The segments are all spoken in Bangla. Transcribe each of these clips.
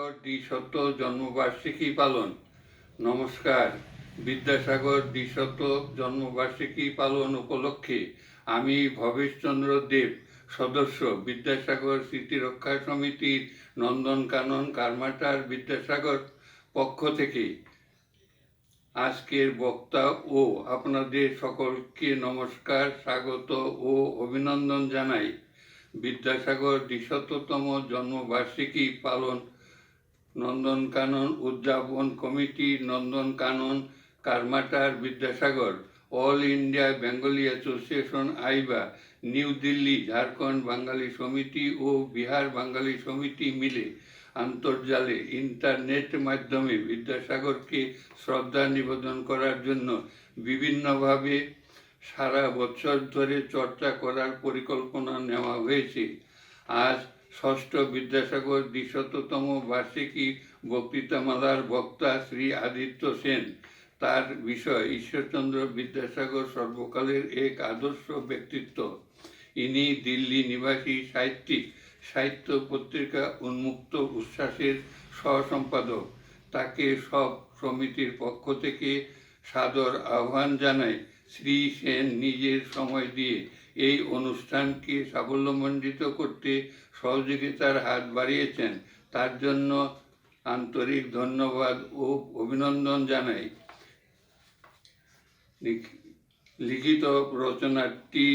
বিদ্যাসাগর দ্বিশত জন্মবার্ষিকী পালন। নমস্কার। বিদ্যাসাগর দ্বিশত জন্মবার্ষিকী পালন উপলক্ষে আমি ভবেশচন্দ্র দেব, সদস্য বিদ্যাসাগর স্মৃতিরক্ষা সমিতির নন্দনকানন কারমাটার বিদ্যাসাগর পক্ষ থেকে আজকের বক্তা ও আপনাদের সকলকে নমস্কার, স্বাগত ও অভিনন্দন জানাই। বিদ্যাসাগর দ্বিশততম জন্মবার্ষিকী পালন নন্দনকানন উদযাপন committee, Nandankanan Karmatar Vidyasagar, all India Bengali association AIBA, New Delhi Jharkhand Bangali Samiti ও বিহার বাঙালি সমিতি মিলে আন্তর্জালে ইন্টারনেট মাধ্যমে বিদ্যাসাগরকে শ্রদ্ধা নিবেদন করার জন্য বিভিন্নভাবে সারা বছর ধরে চর্চা করার পরিকল্পনা নেওয়া হয়েছে। আজ ষষ্ঠ বিদ্যাসাগর দ্বিশততম বার্ষিকী বক্তৃতামালার বক্তা শ্রী আদিত্য সেন। তার বিষয় ঈশ্বরচন্দ্র বিদ্যাসাগর সর্বকালের এক আদর্শ ব্যক্তিত্ব। ইনি দিল্লি নিবাসী সাহিত্যিক, সাহিত্য পত্রিকা উন্মুক্ত উচ্ছ্বাসের সহ-সম্পাদক। তাকে সব সমিতির পক্ষ থেকে সাদর আহ্বান জানায়। শ্রী সেন নিজের সময় দিয়ে এই অনুষ্ঠানকে সাফল্যমণ্ডিত করতে সহযোগিতার হাত বাড়িয়েছেন। তার জন্য আন্তরিক ধন্যবাদ ও অভিনন্দন জানাই। লিখিত রচনাটি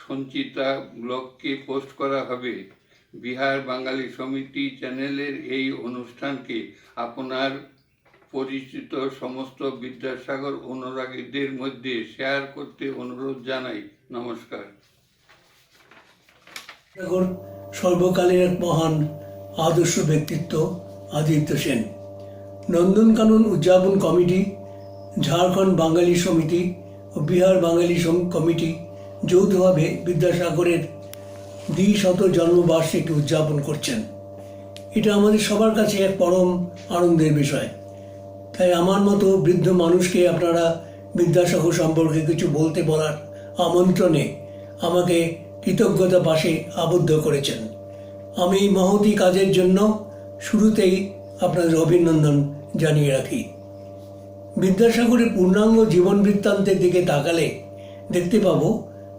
সঞ্চিতা ব্লগকে পোস্ট করা হবে। বিহার বাঙালি সমিতি চ্যানেলের এই অনুষ্ঠানকে আপনার পরিচিত সমস্ত বিদ্যাসাগর অনুরাগীদের মধ্যে শেয়ার করতে অনুরোধ জানাই। নমস্কার। সর্বকালের এক মহান আদর্শ ব্যক্তিত্ব আদিত্য সেন। নন্দনকানন উদযাপন কমিটি, ঝাড়খণ্ড বাঙালি সমিতি ও বিহার বাঙালি কমিটি যৌথভাবে বিদ্যাসাগরের দ্বিশত জন্মবার্ষিকী উদযাপন করছেন। এটা আমাদের সবার কাছে এক পরম আনন্দের বিষয়। তাই আমার মতো বৃদ্ধ মানুষকে আপনারা বিদ্যাসাগর সম্পর্কে কিছু বলার আমন্ত্রণে আমাকে কৃতজ্ঞতা পাশে আবদ্ধ করেছেন। আমি এই মহতী কাজের জন্য শুরুতেই আপনাদের অভিনন্দন জানিয়ে রাখি। বিদ্যাসাগরের পূর্ণাঙ্গ জীবন বৃত্তান্তের দিকে তাকালে দেখতে পাবো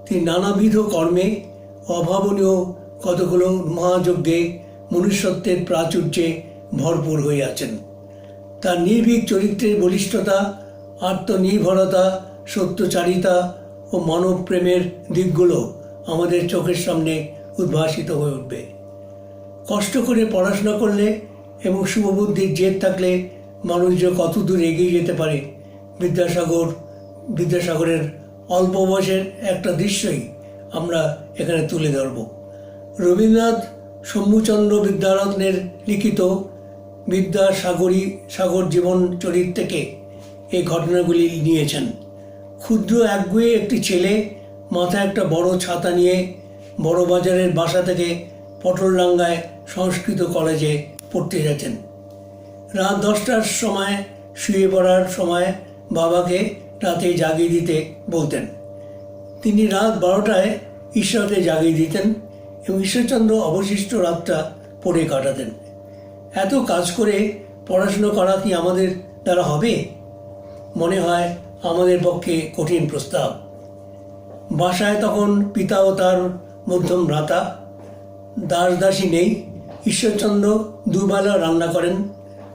তিনি নানাবিধ কর্মে, অভাবনীয় কতগুলো মহাযজ্ঞে মনুষ্যত্বের প্রাচুর্যে ভরপুর হয়ে আছেন। তার নির্ভীক চরিত্রের বলিষ্ঠতা, আত্মনির্ভরতা, সত্যচারিতা ও মানব প্রেমের দিকগুলো আমাদের চোখের সামনে উদ্ভাসিত হয়ে উঠবে। কষ্ট করে পড়াশোনা করলে এবং শুভবুদ্ধির জেদ থাকলে মানুষ যে কত দূর এগিয়ে যেতে পারে, বিদ্যাসাগরের অল্প বয়সের একটা দৃশ্যই আমরা এখানে তুলে ধরব। রবীন্দ্রনাথ শম্ভুচন্দ্র বিদ্যারত্নের লিখিত বিদ্যাসাগর জীবন চরিত থেকে এই ঘটনাগুলি নিয়েছেন। ক্ষুদ্র একগুঁয়ে একটি ছেলে মাথায় একটা বড় ছাতা নিয়ে বড়বাজারের বাসা থেকে পটলডাঙ্গায় সংস্কৃত কলেজে পড়তে যাচ্ছেন। রাত 10টার সময় শুয়ে পড়ার সময় বাবাকে রাতে জাগিয়ে দিতে বলতেন। তিনি রাত 12টায় ঈশ্বরকে জাগিয়ে দিতেন এবং ঈশ্বরচন্দ্র অবশিষ্ট রাতটা পড়ে কাটাতেন। এত কাজ করে পড়াশুনো করা কি আমাদের দ্বারা হবে? মনে হয় আমাদের পক্ষে কঠিন প্রস্তাব। বাসায় তখন পিতা ও তার মধ্যম ভ্রাতা, দাসী নেই। ঈশ্বরচন্দ্র দুবেলা রান্না করেন।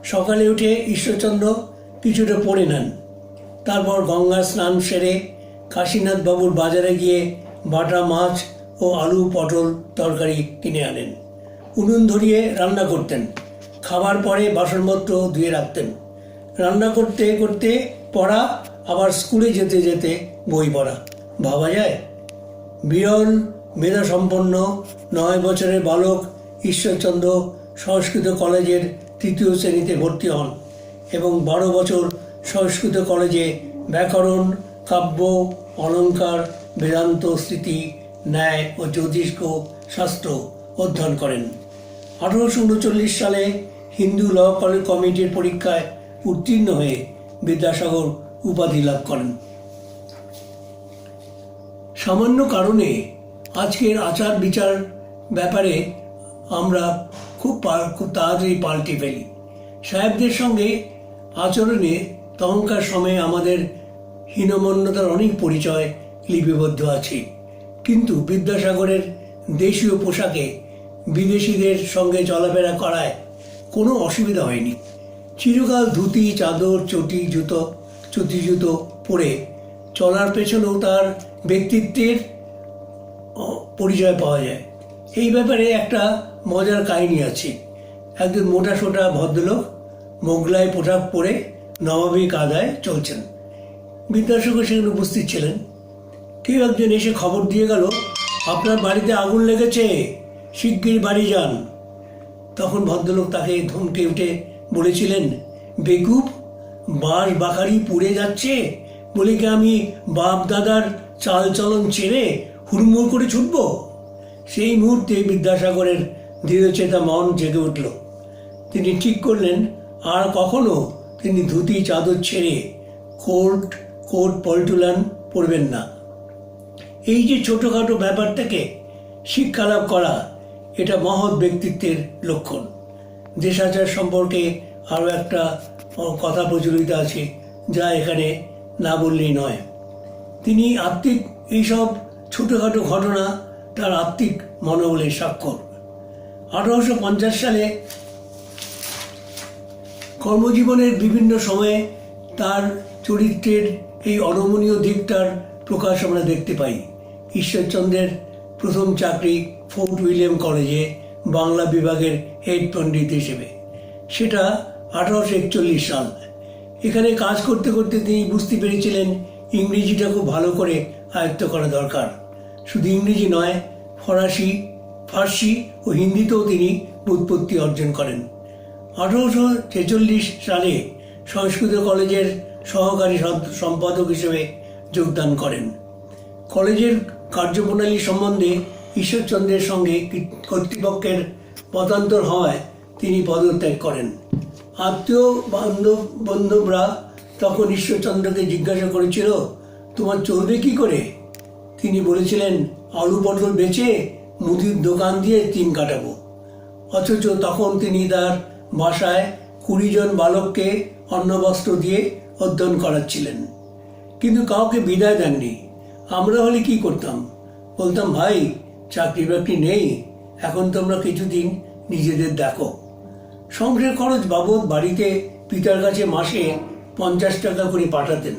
সকালে উঠে ঈশ্বরচন্দ্র কিছুটা পড়ে নেন। তারপর গঙ্গা স্নান সেরে কাশীনাথ বাবুর বাজারে গিয়ে বাটা মাছ ও আলু পটল তরকারি কিনে আনেন। উনুন ধরিয়ে রান্না করতেন। খাবার পরে বাসনপত্র ধুয়ে রাখতেন। রান্না করতে করতে পড়া, আবার স্কুলে যেতে যেতে বই পড়া। ভাবা যায়? বিরল মেধাসম্পন্ন 9 বছরের বালক ঈশ্বরচন্দ্র সংস্কৃত কলেজের 3য় শ্রেণীতে ভর্তি হন এবং 12 বছর সংস্কৃত কলেজে ব্যাকরণ, কাব্য, অলঙ্কার, বেদান্ত, স্মৃতি, ন্যায় ও জ্যোতিষ শাস্ত্র অধ্যয়ন করেন। 1839 সালে হিন্দু ল কমিটির পরীক্ষায় উত্তীর্ণ হয়ে বিদ্যাসাগর উপাধি লাভ করেন। সামান্য কারণে আজকের আচার বিচার ব্যাপারে আমরা খুব তাড়াতাড়ি পাল্টে ফেলি। সাহেবদের সঙ্গে আচরণে তখনকার সময়ে আমাদের হীনমন্যতার অনেক পরিচয় লিপিবদ্ধ আছে, কিন্তু বিদ্যাসাগরের দেশীয় পোশাকে বিদেশিদের সঙ্গে চলাফেরা করায় কোনো অসুবিধা হয়নি। চিরকাল ধুতি, চাদর, চটি জুতো পরে চলার পেছনেও তার ব্যক্তিত্বের পরিচয় পাওয়া যায়। এই ব্যাপারে একটা মজার কাহিনী আছে। একজন মোটাসোটা ভদ্রলোক মোগলাই পোশাক পরে নবাবী কায়দায় চলছেন। বিদ্যাসাগর সেখানে উপস্থিত ছিলেন। কেউ একজন এসে খবর দিয়ে গেল, আপনার বাড়িতে আগুন লেগেছে, শিগগির বাড়ি যান। তখন ভদ্রলোক তাকে ধমকে উঠে বলেছিলেন, বেকুব, বাঁশ বাখারি পুড়ে যাচ্ছে বলে কি আমি বাপ দাদার চাল চলন ছেড়ে হুড়মুড় করে ছুটব? সেই মুহূর্তে বিদ্যাসাগরের দৃঢ়চেতা মন জেগে উঠল। তিনি ঠিক করলেন আর কখনো তিনি ধুতি চাদর ছেড়ে কোট পল্টুলান পরবেন না। এই যে ছোটোখাটো ব্যাপারটাকে শিক্ষা লাভ করা, এটা মহৎ ব্যক্তিত্বের লক্ষণ। দেশাচার সম্পর্কে আরও একটা কথা প্রচলিত আছে, যা এখানে না বললেই নয়। তিনি আত্মিক, এইসব ছোটোখাটো ঘটনা তার আত্মিক মনোবলের স্বাক্ষর। 1850 সালে কর্মজীবনের বিভিন্ন সময়ে তার চরিত্রের এই অনমনীয় দিকটার প্রকাশ আমরা দেখতে পাই। ঈশ্বরচন্দ্রের প্রথম চাকরি ফোর্ট উইলিয়াম কলেজে বাংলা বিভাগের হেড পণ্ডিত হিসেবে, সেটা 1841 সাল। এখানে কাজ করতে করতে তিনি বুঝতে পেরেছিলেন ইংরেজিটা খুব ভালো করে আয়ত্ত করা দরকার। শুধু ইংরেজি নয়, ফরাসি, ফার্সি ও হিন্দিতেও তিনি ব্যুৎপত্তি অর্জন করেন। 1846 সালে সংস্কৃত কলেজের সহকারী সম্পাদক হিসেবে যোগদান করেন। কলেজের কার্যপ্রণালী সম্বন্ধে ঈশ্বরচন্দ্রের সঙ্গে কর্তৃপক্ষের মতান্তর হওয়ায় তিনি পদত্যাগ করেন। আত্মীয় বান্ধবরা তখন ঈশ্বরচন্দ্রকে জিজ্ঞাসা করেছিল, তোমার চলবে কি করে? তিনি বলেছিলেন, আলু পটল বেচে মুদির দোকান দিয়ে দিন কাটাবো। অথচ তখন তিনি তার বাসায় 20 জন বালককে অন্নবস্ত্র দিয়ে অধ্যয়ন করাচ্ছিলেন, কিন্তু কাউকে বিদায় দেননি। আমরা হলে কি করতাম? বলতাম, ভাই চাকরি বাকরি নেই, এখন তোমরা কিছুদিন নিজেদের দেখো। সংসার খরচ বাবদ বাড়িতে পিতার কাছে মাসে 50 টাকা করে পাঠাতেন।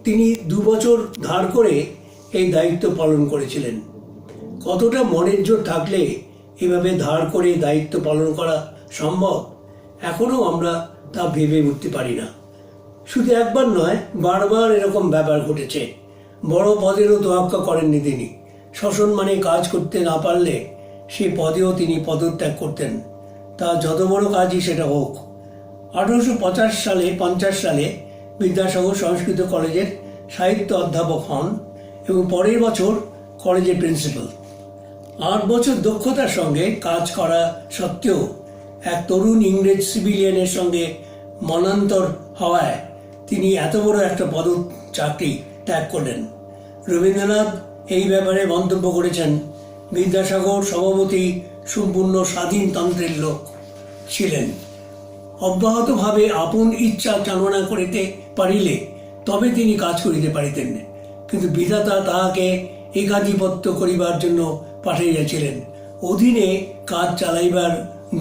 তিনি 2 বছর ধার করে এই দায়িত্ব পালন করেছিলেন। কতটা মনের জোর থাকলে এভাবে ধার করে দায়িত্ব পালন করা সম্ভব, এখনও আমরা তা ভেবে উঠতে পারি না। শুধু একবার নয়, বারবার এরকম ব্যাপার ঘটেছে। বড় পদেরও তোয়াক্কা করেননি তিনি। সসম্মানে কাজ করতে না পারলে সে পদেও তিনি পদত্যাগ করতেন, তা যত বড় কাজই সেটা হোক। 1850 সালে বিদ্যাসাগর সংস্কৃত কলেজের সাহিত্য অধ্যাপক হন এবং পরের বছর কলেজের প্রিন্সিপাল। 8 বছর দক্ষতার সঙ্গে কাজ করা সত্ত্বেও এক তরুণ ইংরেজ সিভিলিয়ানের সঙ্গে মনান্তর হওয়ায় তিনি এত বড় একটা চাকরি ত্যাগ করলেন। রবীন্দ্রনাথ এই ব্যাপারে মন্তব্য করেছেন, বিদ্যাসাগর স্বভাবতই সম্পূর্ণ স্বাধীনতন্ত্রের লোক ছিলেন। অব্যাহতভাবে আপন ইচ্ছা চালনা করিতে পারিলে তবে তিনি কাজ করিতে পারিতেন, কিন্তু বিধাতা তাহাকে একাধিপত্য করিবার জন্য পাঠাইয়াছিলেন। অধীনে কাজ চালাইবার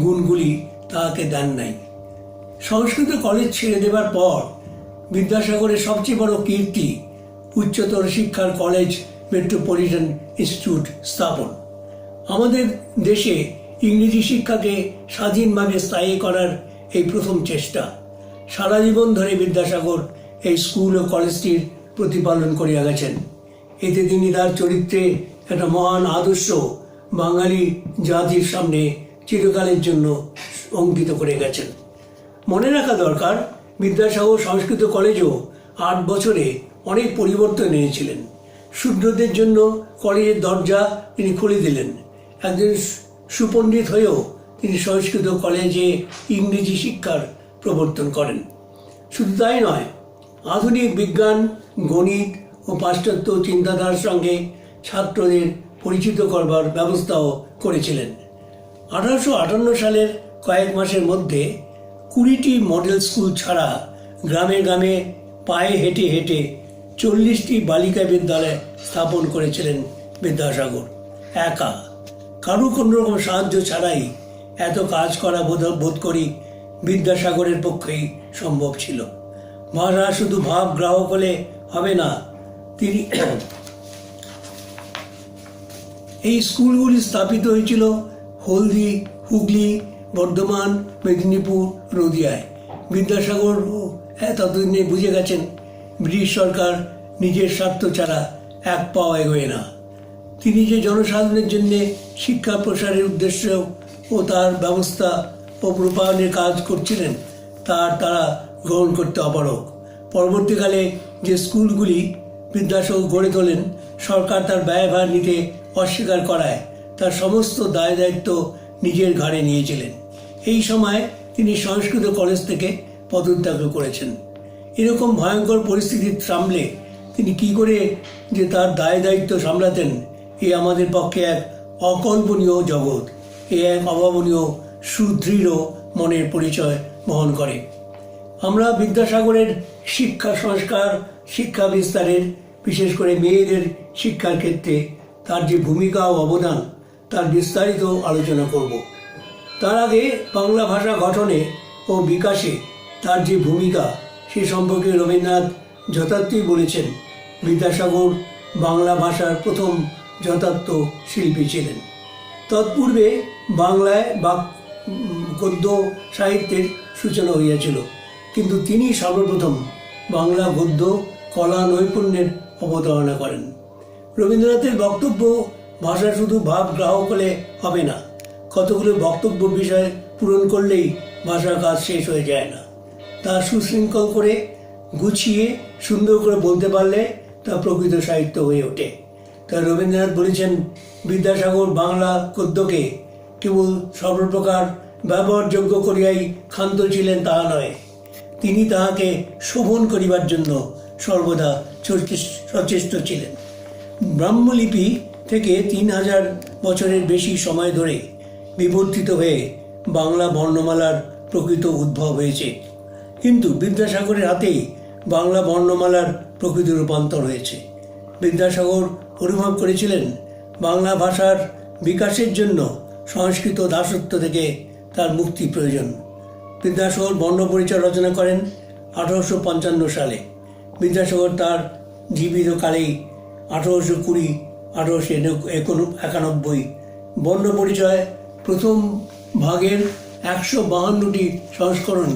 গুণগুলি তাহাকে দেন নাই। সংস্কৃত কলেজ ছেড়ে দেবার পর বিদ্যাসাগরের সবচেয়ে বড় কীর্তি উচ্চতর শিক্ষার কলেজ মেট্রোপলিটন ইনস্টিটিউট স্থাপন। আমাদের দেশে ইংরেজি শিক্ষাকে স্বাধীনভাবে স্থায়ী করার এই প্রথম চেষ্টা। সারা জীবন ধরে বিদ্যাসাগর এই স্কুল ও কলেজটির প্রতিপালন করিয়া গেছেন। এতে তিনি তার চরিত্রে একটা মহান আদর্শ বাঙালি জাতির সামনে চিরকালের জন্য অঙ্কিত করে গেছেন। মনে রাখা দরকার, বিদ্যাসাগর সংস্কৃত কলেজও 8 বছরে অনেক পরিবর্তন এনেছিলেন। শূদ্রদের জন্য কলেজের দরজা তিনি খুলে দিলেন। একজন সুপণ্ডিত হয়েও তিনি সংস্কৃত কলেজে ইংরেজি শিক্ষার প্রবর্তন করেন। শুধু তাই নয়, আধুনিক বিজ্ঞান, গণিত ও পাশ্চাত্য চিন্তাধারার সঙ্গে ছাত্রদের পরিচিত করবার ব্যবস্থাও করেছিলেন। 1858 সালের কয়েক মাসের মধ্যে 20টি মডেল স্কুল ছাড়া গ্রামে গ্রামে পায়ে হেঁটে হেঁটে 40টি বালিকা বিদ্যালয় স্থাপন করেছিলেন বিদ্যাসাগর একা। কারো কোনো রকম সাহায্য ছাড়াই এত কাজ করা বোধ করি বিদ্যাসাগরের পক্ষেই সম্ভব ছিল। ভাষা শুধু ভাব গ্রাহক হলে হবে না, তিনি এই স্কুলগুলি স্থাপিত হয়েছিল হলদি, হুগলি, বর্ধমান, মেদিনীপুর, নদিয়ায়। বিদ্যাসাগর ততদিনে বুঝে গেছেন ব্রিটিশ সরকার নিজের স্বার্থ ছাড়া এক পাও এগোয় না। তিনি যে জনসাধারণের জন্য শিক্ষা প্রসারের উদ্দেশ্য ও তার ব্যবস্থা ও রূপায়ণের কাজ করছিলেন তারা গ্রহণ করতে অপারগ। পরবর্তীকালে যে স্কুলগুলি বিদ্যাসাগর গড়ে তোলেন, সরকার তার ব্যয়ভার নিতে অস্বীকার করায় তার সমস্ত দায় দায়িত্ব নিজের ঘাড়ে নিয়েছিলেন। এই সময় তিনি সংস্কৃত কলেজ থেকে পদত্যাগ করেছেন। এরকম ভয়ঙ্কর পরিস্থিতি সামলে তিনি কি করে যে তার দায় দায়িত্ব সামলাতেন, এ আমাদের পক্ষে এক অকল্পনীয় জগৎ, এ এক অভাবনীয় সুদৃঢ় মনের পরিচয় বহন করে। আমরা বিদ্যাসাগরের শিক্ষা সংস্কার, শিক্ষা বিস্তারের, বিশেষ করে মেয়েদের শিক্ষার ক্ষেত্রে তার যে ভূমিকা ও অবদান তার বিস্তারিত আলোচনা করব। তার আগে বাংলা ভাষা গঠনে ও বিকাশে তার যে ভূমিকা সে সম্পর্কে রবীন্দ্রনাথ যথার্থই বলেছেন, বিদ্যাসাগর বাংলা ভাষার প্রথম যথার্থ শিল্পী ছিলেন। তৎপূর্বে বাংলায় গদ্য সাহিত্যের সূচনা হইয়াছিল, কিন্তু তিনি সর্বপ্রথম বাংলা গদ্য কলা নৈপুণ্যের অবতারণা করেন। রবীন্দ্রনাথের বক্তব্য, ভাষা শুধু ভাব গ্রাহক হলে হবে না, কতগুলো বক্তব্য বিষয় পূরণ করলেই ভাষার কাজ শেষ হয়ে যায় না। তা সুশৃঙ্খল করে গুছিয়ে সুন্দর করে বলতে পারলে তা প্রকৃত সাহিত্য হয়ে ওঠে। তাই রবীন্দ্রনাথ বলেছেন, বিদ্যাসাগর বাংলা গদ্যকে কেবল সর্বপ্রকার ব্যবহারযোগ্য করিয়াই ক্ষান্ত ছিলেন তাহা নয়, তিনি তাহাকে শোভন করিবার জন্য সর্বদা সচেষ্ট ছিলেন। ব্রাহ্মলিপি থেকে 3000 বছরের বেশি সময় ধরে বিবর্তিত হয়ে বাংলা বর্ণমালার প্রকৃত উদ্ভব হয়েছে, কিন্তু বিদ্যাসাগরের হাতেই বাংলা বর্ণমালার প্রকৃত রূপান্তর হয়েছে। বিদ্যাসাগর অনুভব করেছিলেন বাংলা ভাষার বিকাশের জন্য সংস্কৃত দাসত্ব থেকে তার মুক্তি প্রয়োজন। বিদ্যাসাগর বর্ণপরিচয় রচনা করেন 1855 সালে। বিদ্যাসাগর তার জীবিতকালেই 1820-1891 বর্ণপরিচয় প্রথম ভাগের 152টি সংস্করণ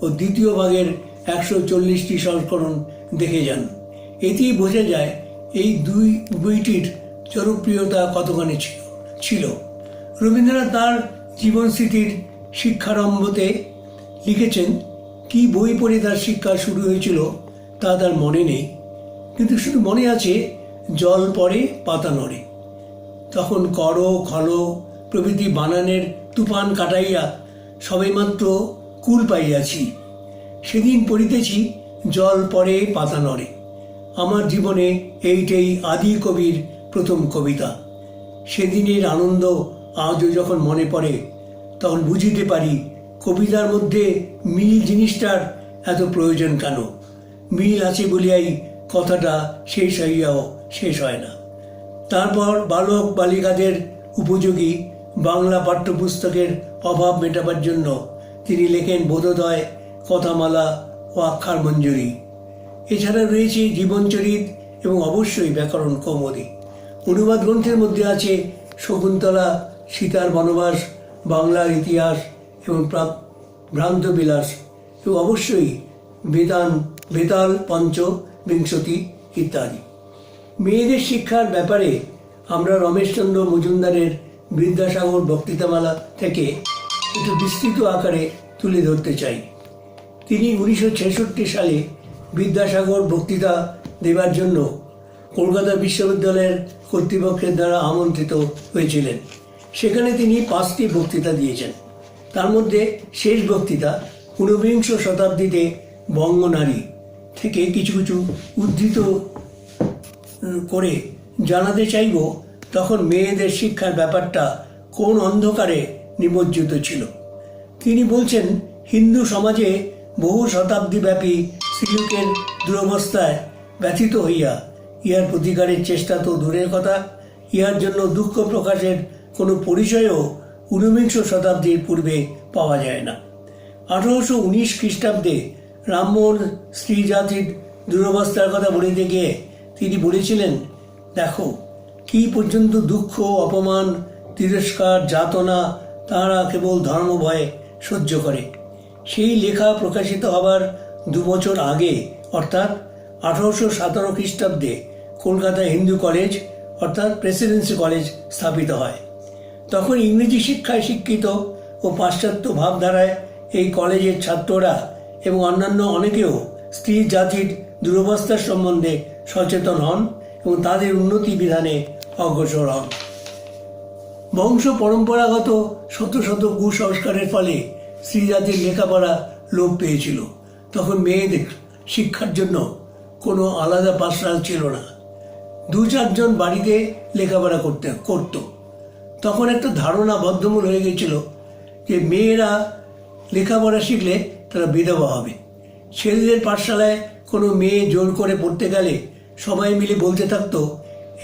ও দ্বিতীয় ভাগের 140টি সংস্করণ দেখে যান। এতেই বোঝা যায় এই দুই বইটির জনপ্রিয়তা কতখানি ছিল। রবীন্দ্রনাথ তার জীবনস্মৃতির শিক্ষারম্ভতে লিখেছেন, কি বই পড়ে তার শিক্ষা শুরু হয়েছিল তা তার মনে নেই, কিন্তু শুধু মনে আছে জল পড়ে পাতা নড়ে। তখন কর খল প্রভৃতি বানানের তুফান কাটাইয়া সবেমাত্র কুল পাইয়াছি। সেদিন পড়িতেছি জল পড়ে পাতা নড়ে। আমার জীবনে এইটাই আদি কবির প্রথম কবিতা। সেদিনের আনন্দ আজও যখন মনে পড়ে তখন বুঝিতে পারি কবিতার মধ্যে মিল জিনিসটার এত প্রয়োজন কেন। মিল আছে বলিয়াই কথাটা শেষ হইয়াও শেষ হয় না। তারপর বালক বালিকাদের উপযোগী বাংলা পাঠ্যপুস্তকের অভাব মেটাবার জন্য তিনি লেখেন বোধোদয়, কথামালা ও আখ্যার মঞ্জুরি। এছাড়া রয়েছে জীবনচরিত এবং অবশ্যই ব্যাকরণ কৌমুদী। অনুবাদ গ্রন্থের মধ্যে আছে শকুন্তলা, সীতার বনবাস, বাংলার ইতিহাস এবং ভ্রান্তবিলাস, এবং অবশ্যই বেতাল পঞ্চবিংশতি ইত্যাদি। মেয়েদের শিক্ষার ব্যাপারে আমরা রমেশচন্দ্র মজুমদারের বিদ্যাসাগর বক্তৃতামালা থেকে একটু বিস্তৃত আকারে তুলে ধরতে চাই। তিনি 1966 সালে বিদ্যাসাগর বক্তৃতা দেবার জন্য কলকাতা বিশ্ববিদ্যালয়ের কর্তৃপক্ষের দ্বারা আমন্ত্রিত হয়েছিলেন। সেখানে তিনি 5টি বক্তৃতা দিয়েছেন। তার মধ্যে শেষ বক্তৃতা 19বিংশ শতাব্দীতে বঙ্গনারী থেকে কিছু কিছু উদ্ধৃত করে জানাতে চাইব, তখন মেয়েদের শিক্ষার ব্যাপারটা কোন অন্ধকারে নিমজ্জিত ছিল। তিনি বলছেন, হিন্দু সমাজে বহু শতাব্দীব্যাপী সিলুকের দুরবস্থায় ব্যথিত হইয়া ইহার প্রতিকারের চেষ্টা তো দূরের কথা, ইহার জন্য দুঃখ প্রকাশের কোনো পরিচয়ও ঊনবিংশ শতাব্দীর পূর্বে পাওয়া যায় না। 1819 খ্রিস্টাব্দে রামমোহন স্ত্রী জাতির দুরবস্থার কথা বলিতে গিয়ে তিনি বলেছিলেন, দেখো কি পর্যন্ত দুঃখ, অপমান, তিরস্কার, যাতনা তাঁরা কেবল ধর্ম ভয়ে সহ্য করে। সেই লেখা প্রকাশিত হবার 2 বছর আগে অর্থাৎ 1817 খ্রিস্টাব্দে কলকাতা হিন্দু কলেজ অর্থাৎ প্রেসিডেন্সি কলেজ স্থাপিত হয়। তখন ইংরেজি শিক্ষায় শিক্ষিত ও পাশ্চাত্য ভাবধারায় এই কলেজের ছাত্ররা এবং অন্যান্য অনেকেও স্ত্রী জাতির দুরবস্থার সম্বন্ধে সচেতন হন এবং তাদের উন্নতি বিধানে অগ্রসর হন। বংশ পরম্পরাগত শত শত কুসংস্কারের ফলে স্ত্রী জাতির লেখাপড়া লোপ পেয়েছিল। তখন মেয়েদের শিক্ষার জন্য কোনো আলাদা পাঠশালা ছিল না। 2-4 জন বাড়িতে লেখাপড়া করত। তখন একটা ধারণা বদ্ধমূল হয়ে গেছিল যে মেয়েরা লেখাপড়া শিখলে তারা বিধবা হবে। ছেলেদের পাঠশালায় কোনো মেয়ে জোর করে পড়তে গেলে সবাই মিলে বলতে থাকতো,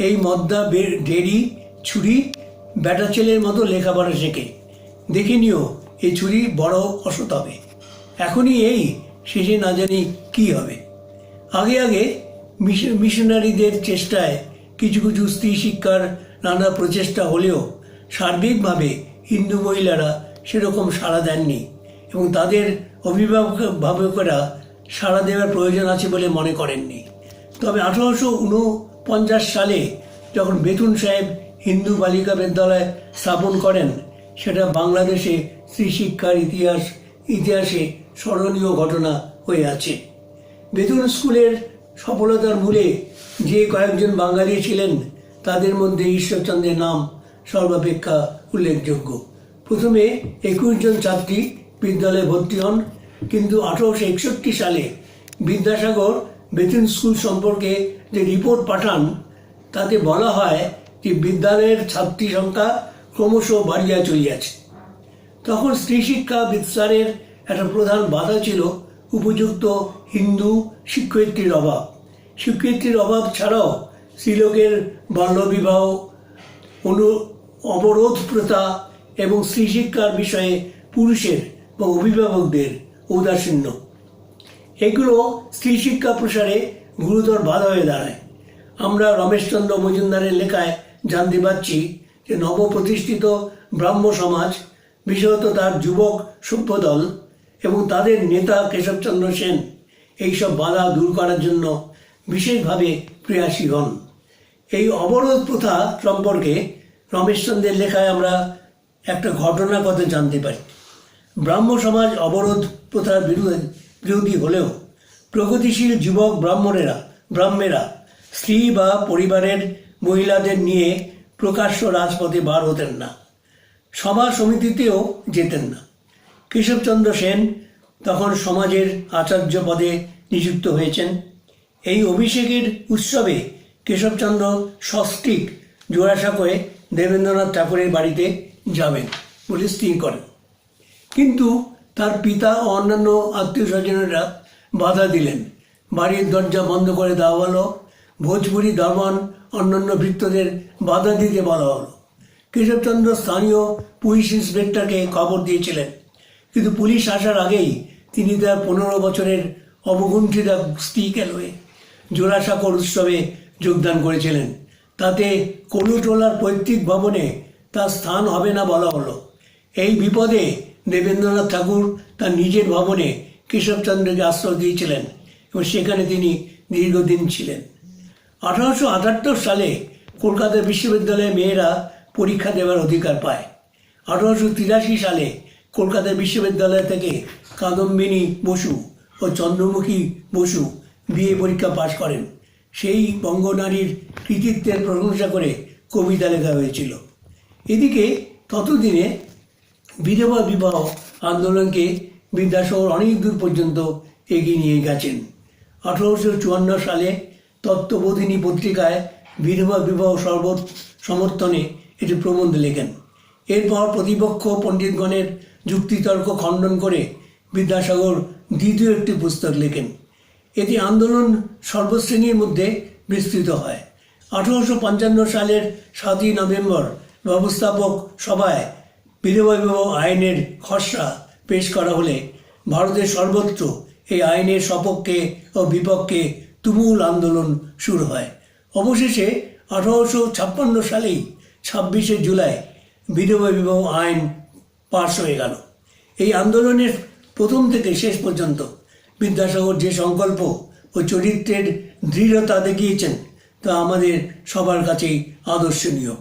এই মদ্দা ঢেরি ছুরি বেটা ছেলের মতো লেখাপড়া শেখে, দেখে নিও এই ছুরি বড় অসৎ হবে। এখনই এই, শেষে না জানি কি হবে। আগে আগে মিশনারিদের চেষ্টায় কিছু কিছু স্ত্রী শিক্ষার নানা প্রচেষ্টা হলেও সার্বিকভাবে হিন্দু মহিলারা সেরকম সাড়া দেননি এবং তাদের অভিভাবকেরা সাড়া দেওয়ার প্রয়োজন আছে বলে মনে করেননি। তবে 1849 সালে যখন বেতুন সাহেব হিন্দু বালিকা বিদ্যালয় স্থাপন করেন, সেটা বাংলাদেশে স্ত্রী শিক্ষার ইতিহাসে স্মরণীয় ঘটনা হয়ে আছে। বেতুন স্কুলের সফলতার মূলে যে কয়েকজন বাঙালি ছিলেন তাদের মধ্যে ঈশ্বরচন্দ্রের নাম সর্বাপেক্ষা উল্লেখযোগ্য। প্রথমে 21 জন ছাত্রী বিদ্যালয়ে ভর্তি হন, কিন্তু 1861 সালে বিদ্যাসাগর বেতুন স্কুল সম্পর্কে যে রিপোর্ট পাঠান তাতে বলা হয় যে বিদ্যালয়ের ছাত্রী সংখ্যা ক্রমশ বাড়িয়া চলিয়াছে। তখন স্ত্রী শিক্ষা বিস্তারের একটা প্রধান বাধা ছিল উপযুক্ত হিন্দু শিক্ষয়িত্রীর অভাব। শিক্ষয়িত্রীর অভাব ছাড়াও স্ত্রীলোকের বাল্যবিবাহ, অবরোধ প্রথা এবং স্ত্রী শিক্ষার বিষয়ে পুরুষের বা অভিভাবকদের ঔদাসীন্য, এগুলো স্ত্রী শিক্ষা প্রসারে গুরুতর বাধা হয়ে দাঁড়ায়। আমরা রমেশচন্দ্র মজুমদারের লেখায় জানতে পারছি যে নবপ্রতিষ্ঠিত ব্রাহ্ম সমাজ, বিশেষত তার যুবক সভ্যদল এবং তাদের নেতা কেশবচন্দ্র সেন এইসব বাধা দূর করার জন্য বিশেষভাবে প্রয়াসী হন। এই অবরোধ প্রথা সম্পর্কে রমেশচন্দ্রের লেখায় আমরা একটা ঘটনার কথা জানতে পারি। ব্রাহ্ম সমাজ অবরোধ প্রথার বিরোধী হলেও প্রগতিশীল যুবক ব্রাহ্মেরা স্ত্রী বা পরিবারের মহিলাদের নিয়ে প্রকাশ্য রাজপথে বার হতেন না, সভা সমিতিতেও যেতেন না। কেশবচন্দ্র সেন তখন সমাজের আচার্য পদে নিযুক্ত হয়েছেন। এই অভিষেকের উৎসবে কেশবচন্দ্র সস্ত্রীক জোড়াসাঁকোয় দেবেন্দ্রনাথ ঠাকুরের বাড়িতে যাবেন বলে স্থির করেন, কিন্তু তার পিতা ও অন্যান্য আত্মীয় স্বজনেরা বাধা দিলেন। বাড়ির দরজা বন্ধ করে দেওয়া হলো। ভোজপুরি দরবান অন্যান্য ভৃত্যদের বাধা দিতে বলা হলো। কেশবচন্দ্র স্থানীয় পুলিশ ইন্সপেক্টরকে খবর দিয়েছিলেন, কিন্তু পুলিশ আসার আগেই তিনি তার 15 বছরের অবগুণ্ঠিতা স্ত্রীকে লয়ে জোড়াসাঁকোর উৎসবে যোগদান করেছিলেন। তাতে কলুটোলার পৈতৃক ভবনে তার স্থান হবে না বলা হলো। এই বিপদে দেবেন্দ্রনাথ ঠাকুর তার নিজের ভবনে কেশবচন্দ্রকে আশ্রয় দিয়েছিলেন এবং সেখানে তিনি দীর্ঘদিন ছিলেন। 1878 সালে কলকাতা বিশ্ববিদ্যালয়ে মেয়েরা পরীক্ষা দেওয়ার অধিকার পায়। 1883 সালে কলকাতা বিশ্ববিদ্যালয় থেকে কাদম্বিনী বসু ও চন্দ্রমুখী বসু বিএ পরীক্ষা পাশ করেন। সেই বঙ্গনারীর কৃতিত্বের প্রশংসা করে কবিতা লেখা হয়েছিল। এদিকে ততদিনে বিধবা বিবাহ আন্দোলনকে বিদ্যাসাগর অনেক দূর পর্যন্ত এগিয়ে নিয়ে গেছেন। 1854 সালে তত্ত্ববোধিনী পত্রিকায় বিধবা বিবাহ সমর্থনে একটি প্রবন্ধ লেখেন। এরপর প্রতিপক্ষ পণ্ডিতগণের যুক্তিতর্ক খণ্ডন করে বিদ্যাসাগর দ্বিতীয় একটি পুস্তক লেখেন। এটি আন্দোলন সর্বশ্রেণীর মধ্যে বিস্তৃত হয়। 1855 সালের 7ই নভেম্বর ব্যবস্থাপক সভায় বিধবা বিবাহ আইনের খসড়া পেশ করা হলে ভারতের সর্বত্র এই আইনের সপক্ষে ও বিপক্ষে তুমুল আন্দোলন শুরু হয়। অবশেষে 1856 সালেই 26শে জুলাই বিধবা বিবাহ আইন পাশ হয়ে গেল। এই আন্দোলনের প্রথম থেকে শেষ পর্যন্ত বিদ্যাসাগর যে সংকল্প ও চরিত্রের দৃঢ়তা দেখিয়েছেন তা আমাদের সবার কাছেই আদর্শনীয়।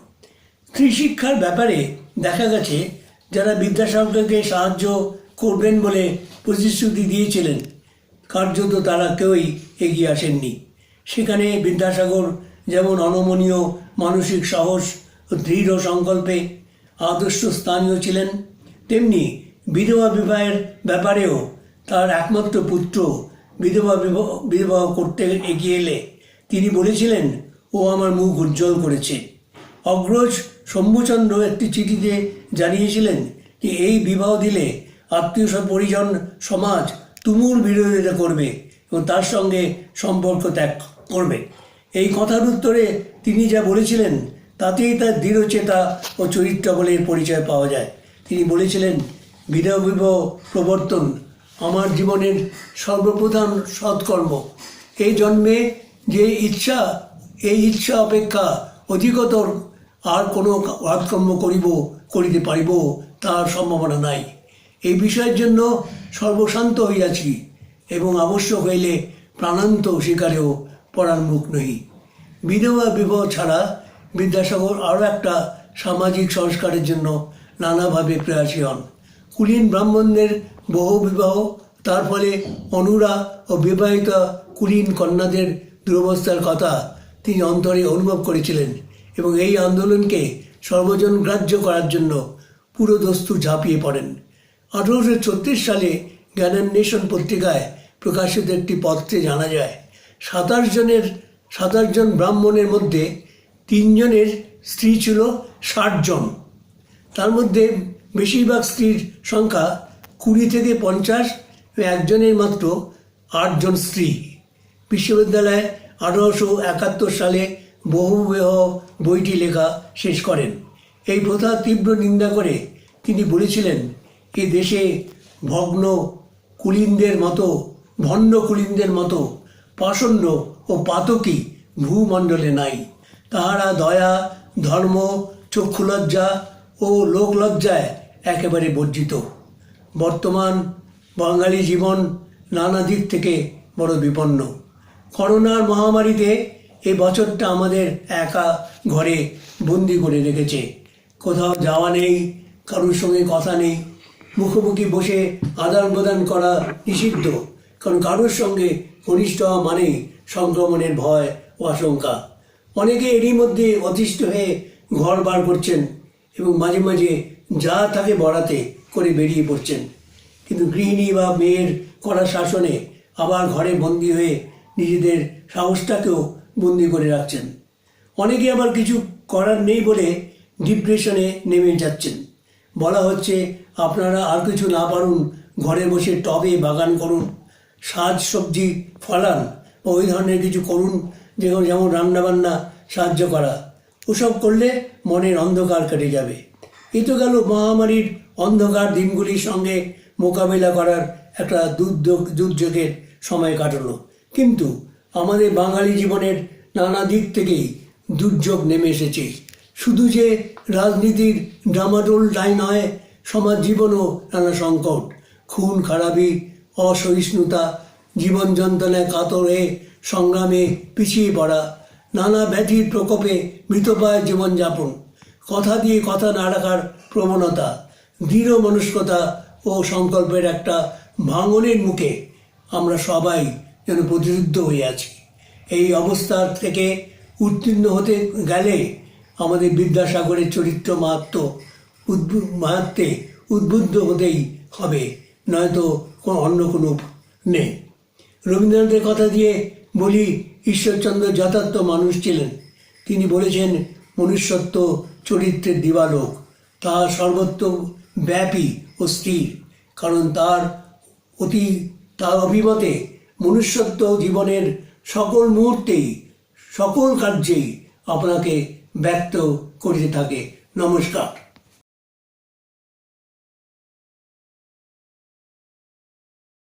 স্ত্রী শিক্ষার ব্যাপারে দেখা গেছে যারা বিদ্যাসাগরকে সাহায্য করবেন বলে প্রতিশ্রুতি দিয়েছিলেন, কার্যত তারা কেউই এগিয়ে আসেননি। সেখানে বিদ্যাসাগর যেমন অনমনীয় মানসিক সাহস ও দৃঢ় সংকল্পে আদর্শ স্থানীয় ছিলেন, তেমনি বিধবা বিবাহের ব্যাপারেও তার একমাত্র পুত্র বিধবা করতে এগিয়ে এলে তিনি বলেছিলেন, ও আমার মুখ উজ্জ্বল করেছে। অগ্রজ শম্ভুচন্দ্র একটি চিঠিতে জানিয়েছিলেন যে এই বিবাহ দিলে আত্মীয় পরিজন সমাজ তুমুল বিরোধিতা করবে এবং তার সঙ্গে সম্পর্ক ত্যাগ করবে। এই কথার উত্তরে তিনি যা বলেছিলেন তাতেই তার দৃঢ়চেতা ও চরিত্রাবলীর পরিচয় পাওয়া যায়। তিনি বলেছিলেন, বিধবা বিবাহ প্রবর্তন আমার জীবনের সর্বপ্রধান সৎকর্ম। এই জন্মে যে ইচ্ছা, এই ইচ্ছা অপেক্ষা অধিকতর আর কোনো কাজকর্ম করিতে পারিব তার সম্ভাবনা নাই। এই বিষয়ের জন্য সর্বশান্ত হইয়াছি এবং আবশ্যক হইলে প্রাণান্ত শিকারেও পরাণমুখ নহি। বিধবা বিবাহ ছাড়া বিদ্যাসাগর আরও একটা সামাজিক সংস্কারের জন্য নানাভাবে প্রয়াসী হন। কুলীন ব্রাহ্মণদের বহু বিবাহ, তার ফলে অনুরা ও বিবাহিতা কুলীন কন্যাদের দুরবস্থার কথা তিনি অন্তরে অনুভব করেছিলেন এবং এই আন্দোলনকে সর্বজন গ্রাহ্য করার জন্য পুরোদস্তু ঝাঁপিয়ে পড়েন। 1836 সালে জ্ঞানান্বেষণ পত্রিকায় প্রকাশিত একটি পত্রে জানা যায় 27 জন ব্রাহ্মণের মধ্যে 3 জনের স্ত্রী ছিল 60 জন। তার মধ্যে বেশিরভাগ স্ত্রীর সংখ্যা 20 থেকে 50 এবং একজনের মাত্র 8 জন স্ত্রী। বিশ্ববিদ্যালয়ে 1871 সালে বহুবিবাহ বইটি লেখা শেষ করেন। এই প্রথা তীব্র নিন্দা করে তিনি বলেছিলেন, এ দেশে ভগ্ন কুলীনদের মতো, ভণ্ড কুলীনদের মতো পাষণ্ড ও পাতকী ভূমণ্ডলে নাই। তাহারা দয়া, ধর্ম, চক্ষুলজ্জা ও লোকলজ্জায় একেবারে বর্জিত। বর্তমান বাঙালি জীবন নানা দিক থেকে বড় বিপন্ন। করোনার মহামারীতে এই বছরটা আমাদের একা ঘরে বন্দি করে রেখেছে। কোথাও যাওয়া নেই, কারোর সঙ্গে কথা নেই, মুখোমুখি বসে আদান প্রদান করা নিষিদ্ধ, কারণ কারোর সঙ্গে ঘনিষ্ঠ হওয়া মানেই সংক্রমণের ভয় ও আশঙ্কা। অনেকে এরই মধ্যে অতিষ্ঠ হয়ে ঘর বার করছেন এবং মাঝে মাঝে যা থাকে বরাতে করে বেরিয়ে পড়ছেন, কিন্তু গৃহিণী বা মেয়ের কড়া শাসনে আবার ঘরে বন্দি হয়ে নিজেদের সাহসটাকেও বন্দি করে রাখছেন। অনেকে আবার কিছু করার নেই বলে ডিপ্রেশনে নেমে যাচ্ছেন। বলা হচ্ছে, আপনারা আর কিছু না পারুন, ঘরে বসে টবে বাগান করুন, শাক সবজি ফলান বা ওই ধরনের কিছু করুন, যেমন রান্নাবান্না সাহায্য করা। ওসব করলে মনের অন্ধকার কেটে যাবে। এ তো গেল মহামারীর অন্ধকার দিনগুলির সঙ্গে মোকাবিলা করার একটা দুর্যোগের সময় কাটানো, কিন্তু আমাদের বাঙালি জীবনের নানা দিক থেকেই দুর্যোগ নেমে এসেছে। শুধু যে রাজনীতির ডামাডোল তাই নয়, সমাজ জীবনও নানা সংকট, খুন খারাপি, অসহিষ্ণুতা, জীবন যন্ত্রণায় কাতর হয়ে সংগ্রামে পিছিয়ে পড়া, নানা ব্যাধির প্রকোপে মৃতপ্রায় জীবনযাপন, কথা দিয়ে কথা না রাখার প্রবণতা, দৃঢ় মনস্কতা ও সংকল্পের একটা ভাঙনের মুখে আমরা সবাই যেন প্রতিরুদ্ধ হয়ে আছি। এই অবস্থা থেকে উত্তীর্ণ হতে গেলে আমাদের বিদ্যাসাগরের চরিত্র মাহাত্ম্যে উদ্বুদ্ধ হতেই হবে, নয়তো অন্য কোনো নেই। রবীন্দ্রনাথের কথা দিয়ে বলি, ঈশ্বরচন্দ্র যথার্থ মানুষ ছিলেন। তিনি বলেছেন, মনুষ্যত্ব চরিত্রের দিবালোক, তাহা সর্বত্র ব্যাপী ও স্থির, কারণ তার অভিমতে মনুষ্যত্ব জীবনের সকল মুহূর্তেই সকল কার্যেই আপনাকে ব্যক্ত করিতে থাকে। নমস্কার।